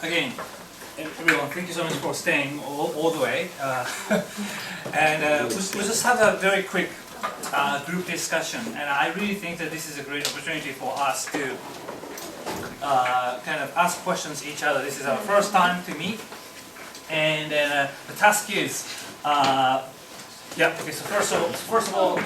Again, everyone, thank you so much for staying all the way. And we'll just have a very quick group discussion. And I really think that this is a great opportunity for us to kind of ask questions each other. This is our first time to meet. And the task is, yeah, okay, so first of all,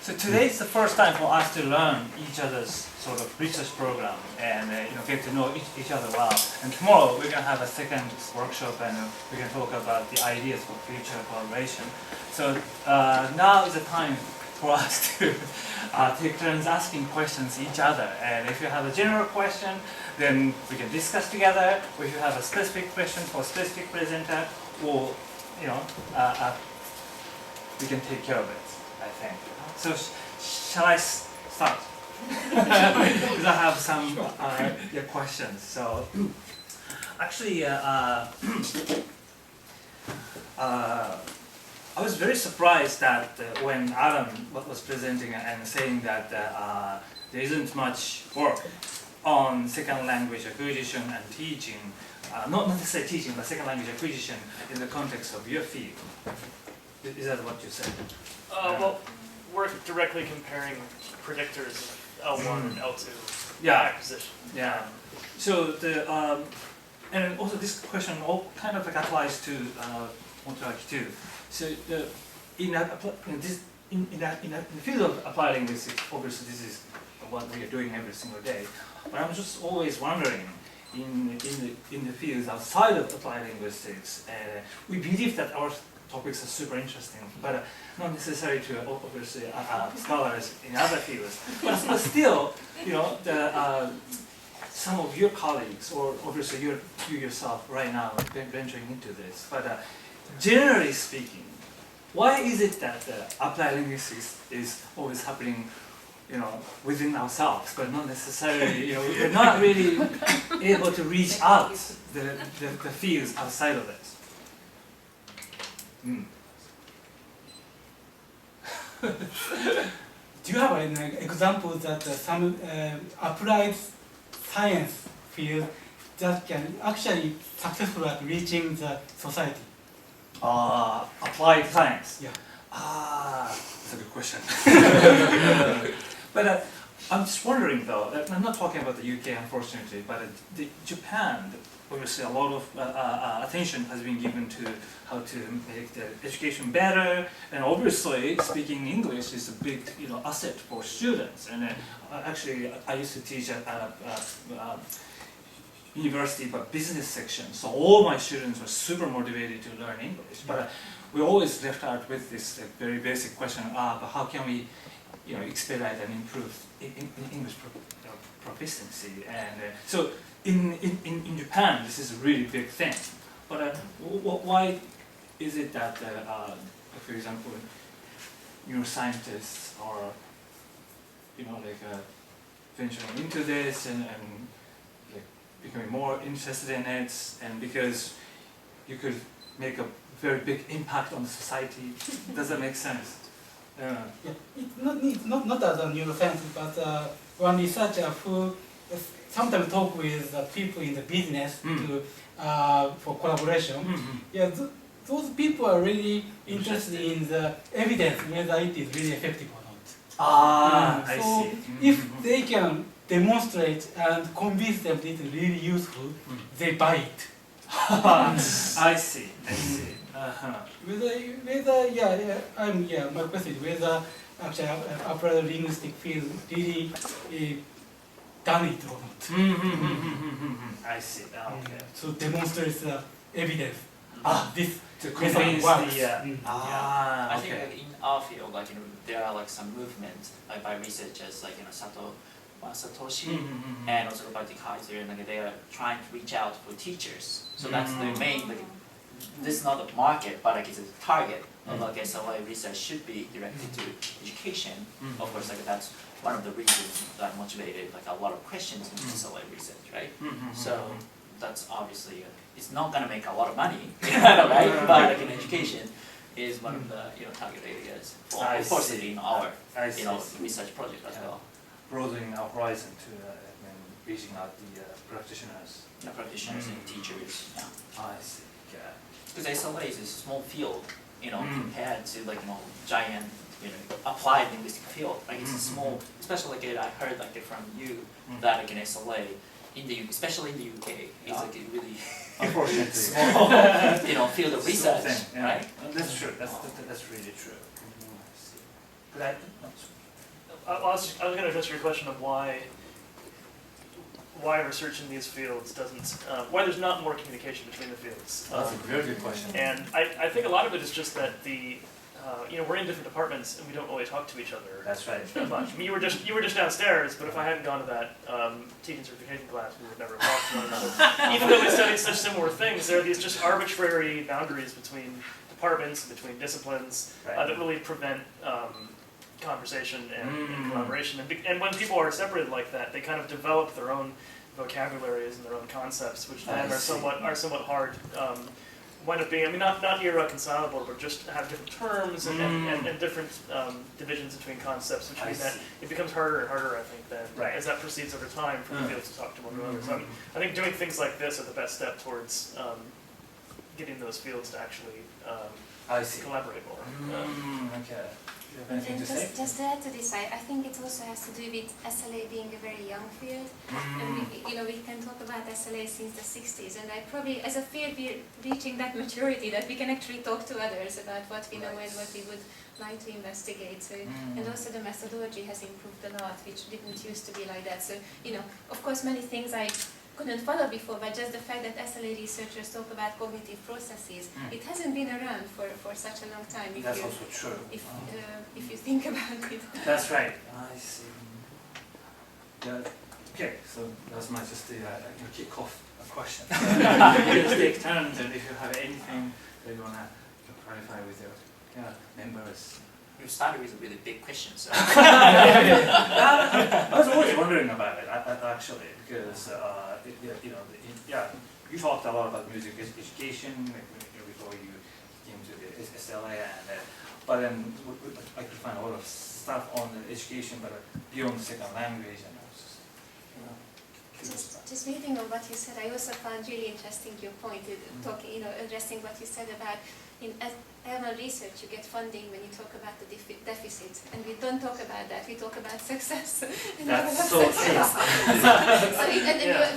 so today is the first time for us to learn each other's sort of research program and get to know each other well. And tomorrow we're going to have a second workshop and we're going to talk about the ideas for future collaboration. So now is the time for us to take turns asking questions each other. And if you have a general question, then we can discuss together. Or if you have a specific question for a specific presenter, or we can take care of it, I think. So shall I start? Because I have some questions. So actually, I was very surprised that when Adam was presenting and saying that there isn't much work on second language acquisition and teaching, not necessarily teaching, but second language acquisition in the context of your field. Is that what you said? Well, we're directly comparing predictors of L1 and L2 acquisition. Yeah. So and also this question all kind of applies to Motoaki too. So in the field of applied linguistics, obviously this is what we are doing every single day. But I'm just always wondering, in the fields outside of applied linguistics, we believe that our topics are super interesting, but not necessary to obviously scholars in other fields. But still, some of your colleagues, or obviously you yourself right now, venturing into this. But generally speaking, why is it that applied linguistics is always happening, within ourselves, but not necessarily, we're not really able to reach out the fields outside of it? Do you have an example that some applied science field that can actually successful at reaching the society? Applied science? Yeah. That's a good question. But I'm just wondering though, I'm not talking about the UK unfortunately, but Japan, obviously a lot of attention has been given to how to make the education better, and obviously speaking English is a big asset for students. And actually I used to teach at university but business section, so all my students were super motivated to learn English. But we always left out with this very basic question, but how can we expedite and improve English proficiency? And so in Japan, this is a really big thing. But why is it that, for example, neuroscientists are, venturing into this and becoming more interested in it, and because you could make a very big impact on society? Does that make sense? Yeah, it's not as a neuroscience, but one researcher who sometimes talk with people in the business for collaboration. Yeah, those people are really interested in the evidence whether it is really effective or not. I so see. If they can demonstrate and convince them that it is really useful, they buy it. I see. My question is whether actually applied linguistic field really done it or not. I see. Okay. So demonstrates the evidence. This to convince I think in our field, there are some movements by researchers like Satoshi and also Roberti Kaiser, and they are trying to reach out for teachers. So that's the main. This is not a market, but it's a target of SLA research should be directed to education. Of course, that's one of the reasons that motivated a lot of questions in SLA research, right? So that's obviously it's not going to make a lot of money, right? But in education, is one of the target areas for unfortunately in our research project as well. Broadening our horizon to reaching out the practitioners. Practitioners and teachers. Yeah. I see. Yeah. Because SLA is a small field, compared to giant, applied linguistic field. Like it's a small, especially I heard from you that SLA in the especially in the UK is a really unfortunately small field of research, right? That's true. That's really true. I was going to address your question of why research in these fields doesn't, why there's not more communication between the fields. That's a very good question. And I think a lot of it is just that we're in different departments and we don't really talk to each other. That's right. That much. I mean, you were just downstairs, but if I hadn't gone to that teaching certification class, we would never have talked to one another. Even though we studied such similar things, there are these just arbitrary boundaries between departments, between disciplines, that really prevent conversation and collaboration. And when people are separated like that, they kind of develop their own vocabularies and their own concepts, which then are somewhat hard. Wind up being, not irreconcilable, but just have different terms and different divisions between concepts, which means that it becomes harder and harder, I think, as that proceeds over time for people to talk to one another. So I think doing things like this are the best step towards getting those fields to actually collaborate more. Okay. Do you have anything to say? Just to add to this, I think it also has to do with SLA being a very young field. And we can talk about SLA since the 60s, and I probably, as a field, we're reaching that maturity that we can actually talk to others about what we know and what we would like to investigate. So, and also the methodology has improved a lot, which didn't used to be like that. So, of course, many things I couldn't follow before, but just the fact that SLA researchers talk about cognitive processes, it hasn't been around for such a long time. That's also true. If you think about it. That's right. I see. Yeah. Okay, so that's my just kick off a question. Just take turns, and if you have anything that you wanna clarify with your members. You started with a really big question, so. I was always wondering about it, actually, because you talked a lot about music education before you came to the SLA, but then I could find a lot of stuff on the education, but beyond the second language, and I was just reading on what you said, I also found really interesting your point, addressing what you said about in L1 research you get funding when you talk about the deficit, and we don't talk about that, we talk about success. That's so true.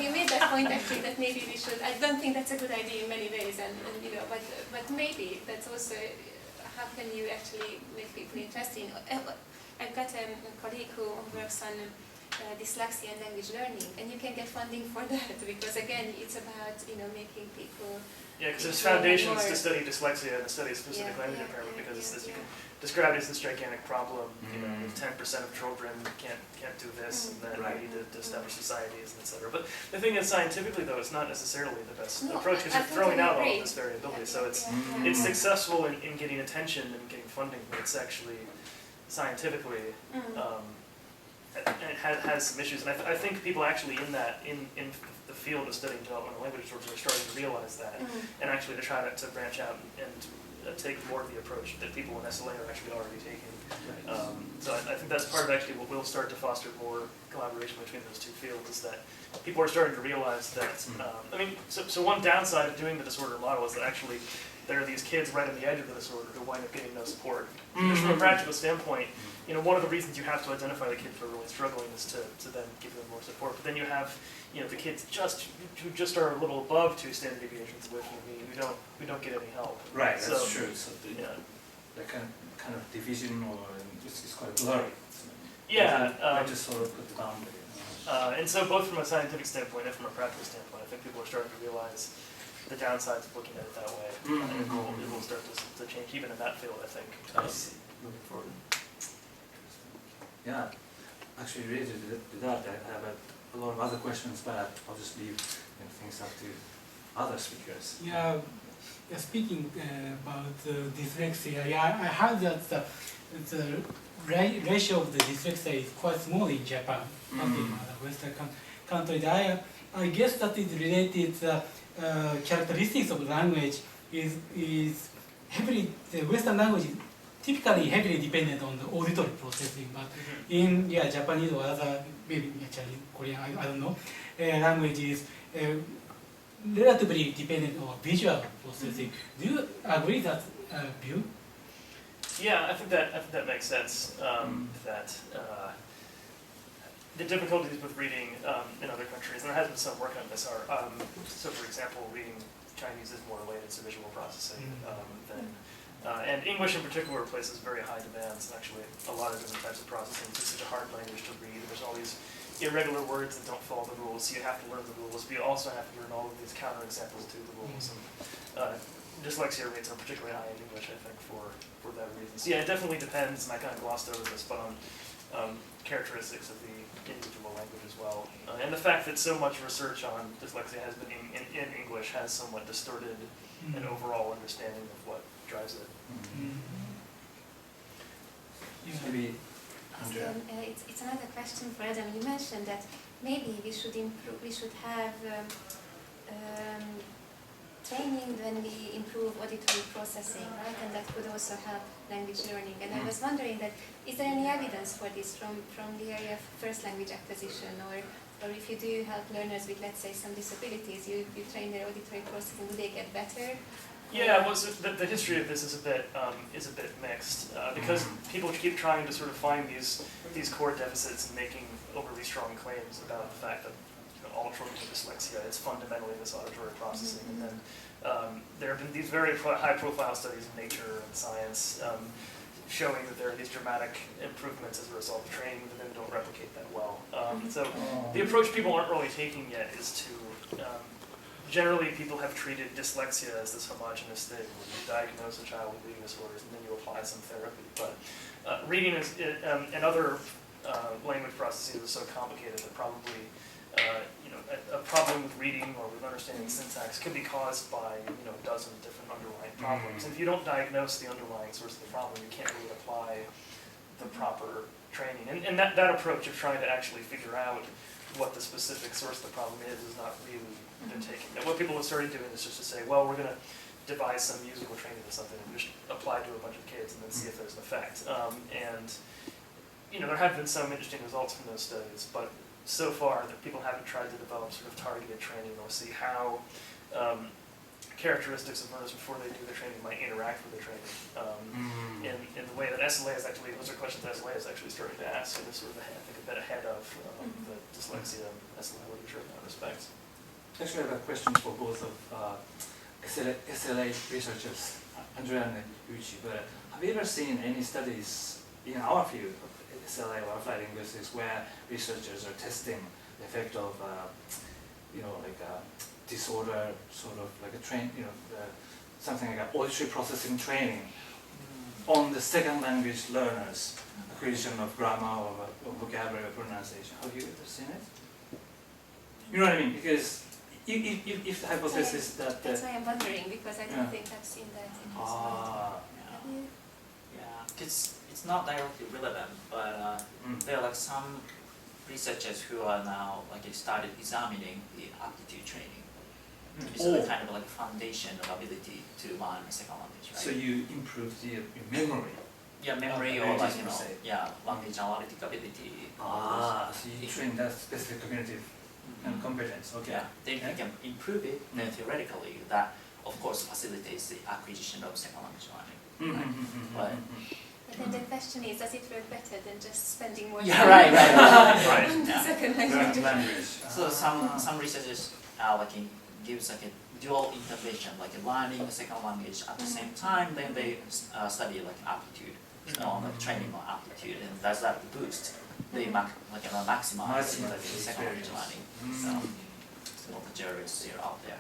You made that point actually that maybe we should, I don't think that's a good idea in many ways, but maybe that's also, how can you actually make people interested? I've got a colleague who works on dyslexia and language learning, and you can get funding for that because again it's about making people. Yeah, because there's foundations to study dyslexia and to study specific language impairment because you can describe it as this gigantic problem. If 10% of children can't do this, and then we need to establish societies, and etc. But the thing is, scientifically though, it's not necessarily the best approach because you're throwing out all of this variability. So it's successful in getting attention and getting funding, but it's actually scientifically. It has some issues, and I think people actually in the field of studying developmental language disorders are starting to realize that, and actually to try to branch out and take more of the approach that people in SLA are actually already taking. So I think that's part of actually what will start to foster more collaboration between those two fields is that people are starting to realize that. So one downside of doing the disorder model is that actually there are these kids right on the edge of the disorder who wind up getting no support. Just from a practical standpoint, one of the reasons you have to identify the kids who are really struggling is to then give them more support. But then you have, the kids who just are a little above 2 standard deviations away from the mean, we don't get any help. Right, that's true. So the kind of division it's quite blurry. I just sort of put the boundary. And so both from a scientific standpoint and from a practical standpoint, I think people are starting to realize the downsides of looking at it that way. And it will start to change even in that field, I think. I see. Looking forward. Yeah, actually related to that, I have a lot of other questions, but I'll just leave things up to other speakers. Yeah, speaking about dyslexia, I heard that the ratio of the dyslexia is quite small in Japan, not in other Western countries. I guess that is related. Characteristics of language is the Western language is typically heavily dependent on the auditory processing, but in Japanese or other, maybe actually Korean, I don't know, languages relatively dependent on visual processing. Do you agree that view? Yeah, I think that makes sense. That the difficulties with reading in other countries, and there has been some work on this, are so for example, reading Chinese is more related to visual processing than. And English in particular places very high demands, and actually a lot of different types of processing. It's such a hard language to read. There's all these irregular words that don't follow the rules, so you have to learn the rules, but you also have to learn all of these counterexamples to the rules. And dyslexia rates are particularly high in English, I think, for that reason. So yeah, it definitely depends, and I kind of glossed over this, but on characteristics of the individual language as well. And the fact that so much research on dyslexia has been in English has somewhat distorted an overall understanding of what drives it. Maybe Andrea. It's another question for Adam. You mentioned that maybe we should improve. We should have training when we improve auditory processing, right? And that could also help language learning. And I was wondering that is there any evidence for this from the area of first language acquisition, or if you do help learners with, let's say, some disabilities, you train their auditory processing, do they get better? Yeah, well, so the history of this is a bit mixed because people keep trying to sort of find these core deficits and making overly strong claims about the fact that all children with dyslexia is fundamentally this auditory processing, and then there have been these very high-profile studies in Nature and Science showing that there are these dramatic improvements as a result of training that then don't replicate that well. So the approach people aren't really taking yet is to generally, people have treated dyslexia as this homogenous thing where you diagnose a child with reading disorders and then you apply some therapy. But reading and other language processes is so complicated that probably a problem with reading or with understanding syntax could be caused by a dozen different underlying problems. And if you don't diagnose the underlying source of the problem, you can't really apply the proper training. And that approach of trying to actually figure out what the specific source of the problem is not really been taken. And what people have started doing is just to say, well, we're going to devise some musical training or something and just apply it to a bunch of kids and then see if there's an effect. And there have been some interesting results from those studies, but so far that people haven't tried to develop sort of targeted training or see how characteristics of learners before they do the training might interact with the training in the way that SLA is actually, those are questions that SLA is actually starting to ask, and is sort of, I think, a bit ahead of the dyslexia SLA literature in that respect. Actually, I have a question for both of SLA researchers, Andrea and Yuichi, but have you ever seen any studies in our field of SLA or applied linguistics where researchers are testing the effect of, like a disorder, sort of like a something like an auditory processing training on the second language learners, acquisition of grammar or vocabulary or pronunciation? Have you ever seen it? You know what I mean? Because if the hypothesis that... That's why I'm wondering, because I don't think I've seen that in this Yeah, it's not directly relevant, but there are like some researchers who are now started examining the aptitude training. It's kind of like a foundation of ability to learn a second language, right? So you improve your memory. Yeah, memory or language analytic ability. So you train that specific cognitive and competence. Okay. Yeah, then you can improve it. Then theoretically, that of course facilitates the acquisition of second language learning. But then the question is, does it work better than just spending more time right. on the second language? So some researchers gives a dual intervention, learning a second language at the same time. Then they study aptitude, training on aptitude, and does that boost the maximize the second language learning. So the juries are out there,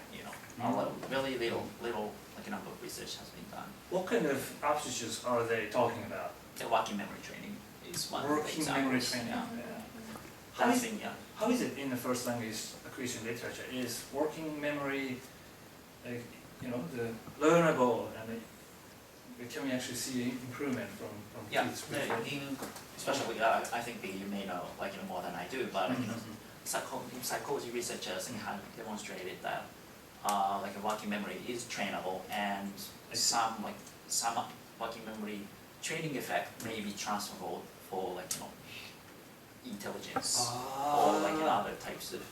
really little number of research has been done. What kind of aptitudes are they talking about? The working memory training is one. Working memory training. Yeah. How is it in the first language acquisition literature? Is working memory, the learnable, and can we actually see improvement from kids? Especially, I think you may know more than I do, but psychology researchers have demonstrated that working memory is trainable, and some some working memory training effect may be transferable for like intelligence or like other types of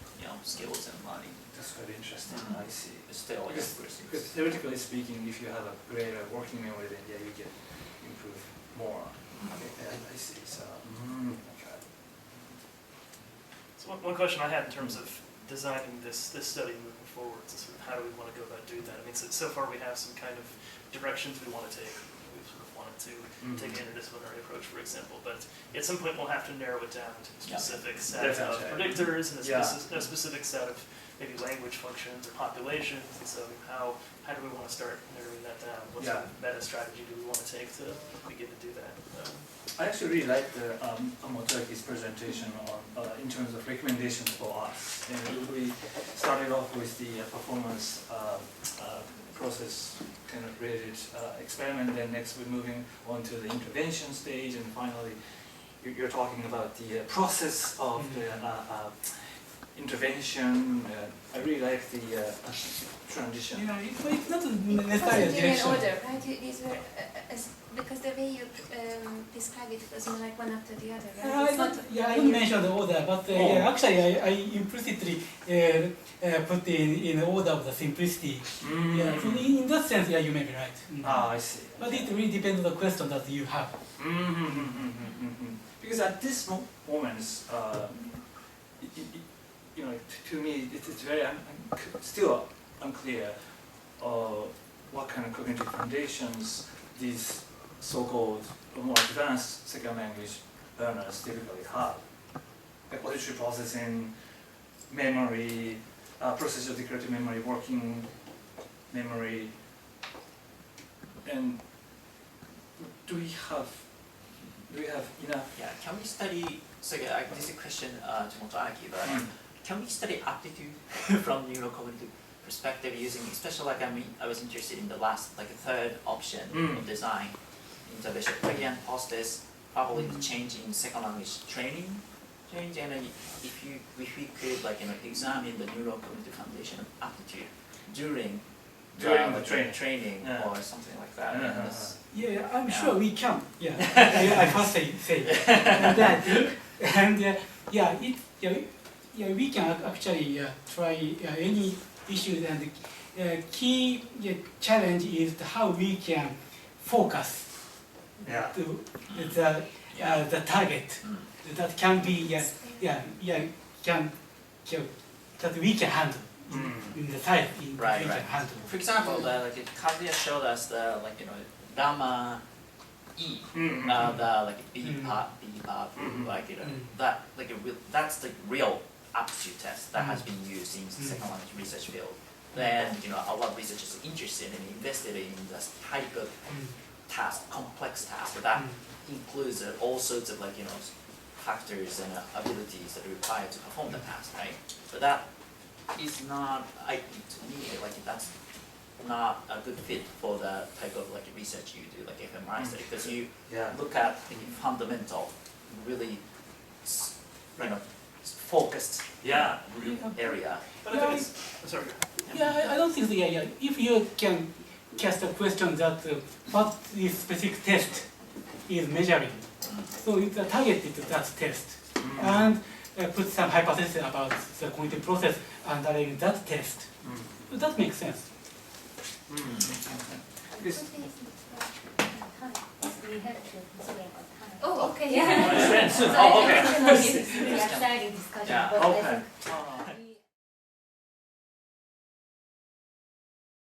skills and learning. That's very interesting. I see. It's still Because theoretically speaking, if you have a greater working memory, then yeah, you can improve more. Okay, I see. So, okay. So one question I had in terms of designing this study moving forward is sort of how do we want to go about doing that? I mean, so far we have some kind of directions we want to take. We've sort of wanted to take an interdisciplinary approach, for example, but at some point we'll have to narrow it down to a specific set of predictors and a specific set of maybe language functions or populations. And so how do we want to start narrowing that down? What sort of meta strategy do we want to take to begin to do that? I actually really like the Motoaki's presentation on in terms of recommendations for us. And we started off with the performance process kind of related experiment. Then next we're moving on to the intervention stage, and finally you're talking about the process of the intervention. I really like the transition. It's not necessarily a Possibly in direction. order, right? These were, because the way you describe it was more like one after the other, right? I didn't mention the order, but actually I implicitly put in order of the simplicity. Yeah, so in that sense, you may be right. I see. But it really depends on the question that you have. Because at this moment, to me, it's very still unclear what kind of cognitive foundations these so-called more advanced second language learners typically have. Like auditory processing, memory, process of declarative memory, working memory, and do we have enough? Yeah, can we study, so this is a question to Motoaki, but can we study aptitude from neurocognitive perspective using, especially I was interested in the last, like a third option of design, intervention, again, post this, probably the change in second language training, and if we could examine the neurocognitive foundation of aptitude during the training or something like that. Yeah, I'm sure we can. Yeah, I first say that, and we can actually try any issues, and the key challenge is how we can focus the target that can be that we can handle in the type we can handle. For example, Kazuya showed us the gamma E, the B pop, that's the real aptitude test that has been used in the second language research field. Then a lot of researchers are interested and invested in this type of task, complex task that includes all sorts of factors and abilities that are required to perform the task, right? But that is not, to me, that's not a good fit for the type of research you do, like fMRI study, because you look at the fundamental, really, focused area. But I think sorry. I don't think so. If you can cast a question that what this specific test is measuring, so it's targeted to that test, and put some hypothesis about the cognitive process underlying that test. So that makes sense. We have to consider about time. Oh, okay. Yeah. Okay. We are starting discussion, but I think